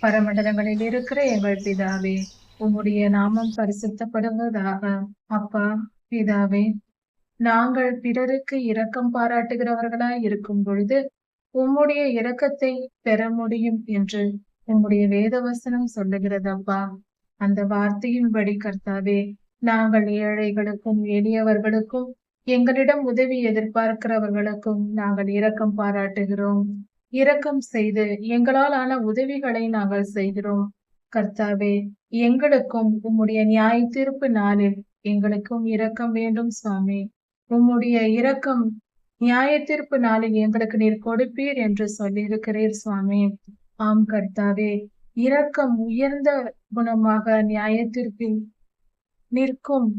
பரமண்டலங்களில் இருக்கிற எங்கள் பிதாவே, உம்முடைய நாமம் பரிசுத்தப்படுவதாக. அப்பா பிதாவே, நாங்கள் பிறருக்கு இரக்கம் பாராட்டுகிறவர்களாய் இருக்கும் பொழுது உம்முடைய இரக்கத்தை பெற முடியும் என்று உம்முடைய வேதவசனம் சொல்லுகிறது அப்பா. அந்த வார்த்தையின்படி கர்த்தாவே, நாங்கள் ஏழைகளுக்கும் எளியவர்களுக்கும் எங்களிடம் உதவி எதிர்பார்க்கிறவர்களுக்கும் நாங்கள் இரக்கம் பாராட்டுகிறோம். இரக்கம் செய்து எங்களால் ஆன உதவிகளை நாங்கள் செய்கிறோம். கர்த்தாவே, எங்களுக்கும் உம்முடைய நியாய தீர்ப்பு நாளில் எங்களுக்கும் இரக்கம் வேண்டும் சுவாமி. உம்முடைய இரக்கம் நியாய தீர்ப்பு நாளில் எங்களுக்கு நீர் கொடுப்பீர் என்று சொல்லியிருக்கிறீர் சுவாமி. ஆம் கர்த்தாவே, இரக்கம் உயர்ந்த குணமாக நியாய தீர்ப்பில் நிற்கும்,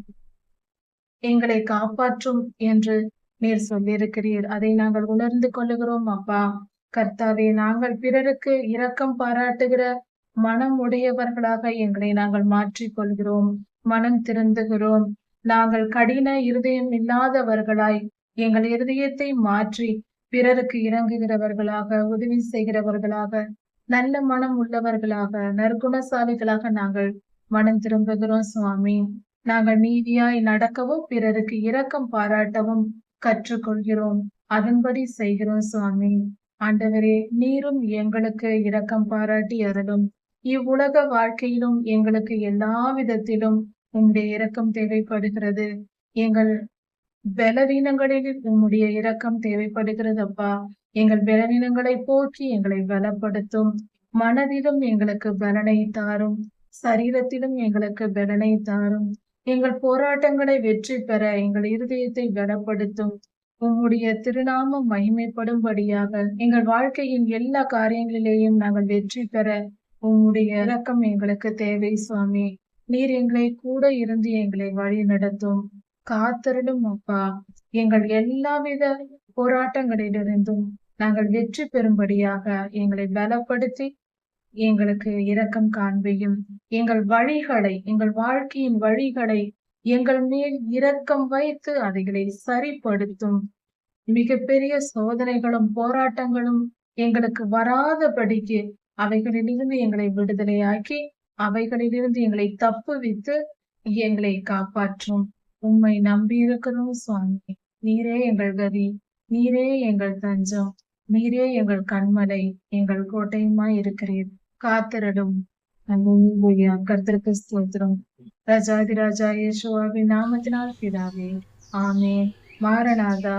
எங்களை காப்பாற்றும் என்று நீர் சொல்லியிருக்கிறீர். அதை நாங்கள் உணர்ந்து கொள்ளுகிறோம் அப்பா. கர்த்தாவே, நாங்கள் பிறருக்கு இரக்கம் பாராட்டுகிற மனம் உடையவர்களாக எங்களை நாங்கள் மாற்றிக் கொள்கிறோம், மனம் திருந்துகிறோம். நாங்கள் கடின இருதயம் இல்லாதவர்களாய் எங்கள் இருதயத்தை மாற்றி பிறருக்கு இறங்குகிறவர்களாக, உதவி செய்கிறவர்களாக, நல்ல மனம் உள்ளவர்களாக, நற்குணசாலிகளாக நாங்கள் மனம் திரும்புகிறோம் சுவாமி. நாங்கள் நீதியாய் நடக்கவும் பிறருக்கு இரக்கம் பாராட்டவும் கற்றுக்கொள்கிறோம். அதன்படி செய்கிறோம் சுவாமி. ஆண்டவரே, நீரும் எங்களுக்கு இரக்கம் பாராட்டி அருளும். இவ்வுலக வாழ்க்கையிலும் எங்களுக்கு எல்லா விதத்திலும் உம்முடைய இரக்கம் தேவைப்படுகிறது. எங்கள் பலவீனங்களில் உம்முடைய இரக்கம் தேவைப்படுகிறது அப்பா. எங்கள் பலவீனங்களை போக்கி எங்களை பலப்படுத்தும். மனதிலும் எங்களுக்கு பலனை தாரும், சரீரத்திலும் எங்களுக்கு பலனை தாரும். எங்கள் போராட்டங்களை வெற்றி பெற எங்கள் இருதயத்தை பலப்படுத்தும். உம்முடைய திருநாமம் மகிமைப்படும்படியாக எங்கள் வாழ்க்கையின் எல்லா காரியங்களிலேயும் நாங்கள் வெற்றி பெற உம்முடைய இரக்கம் எங்களுக்கு தேவை சுவாமி. நீர் எங்களை கூட இருந்து எங்களை வழி நடத்தும், காத்தருளும் அப்பா. எங்கள் எல்லாவித போராட்டங்களிலிருந்தும் நாங்கள் வெற்றி பெறும்படியாக எங்களை பலப்படுத்தி எங்களுக்கு இரக்கம் காண்பையும். எங்கள் வழிகளை, எங்கள் வாழ்க்கையின் வழிகளை எங்கள் மேல் இரக்கம் வைத்து அவைகளை சரிப்படுத்தும். மிகப்பெரிய சோதனைகளும் போராட்டங்களும் எங்களுக்கு வராதபடிக்கு அவைகளிலிருந்து எங்களை விடுதலையாக்கி அவைகளிலிருந்து எங்களை தப்புவித்து எங்களை காப்பாற்றும். உம்மை நம்பி இருக்கிறோம் சுவாமி. நீரே எங்கள் கதி, நீரே எங்கள் தஞ்சம், நீரே எங்கள் கண்மலை, எங்கள் கோட்டையுமாய் இருக்கிறீர். காத்திரடும். அல்லேலூயா. கர்த்தருக்கு ஸ்தோத்திரம். ராஜாதி ராஜா இயேசுவின் நாமத்தினால் பிதாவே, ஆமென். மாரநாதா.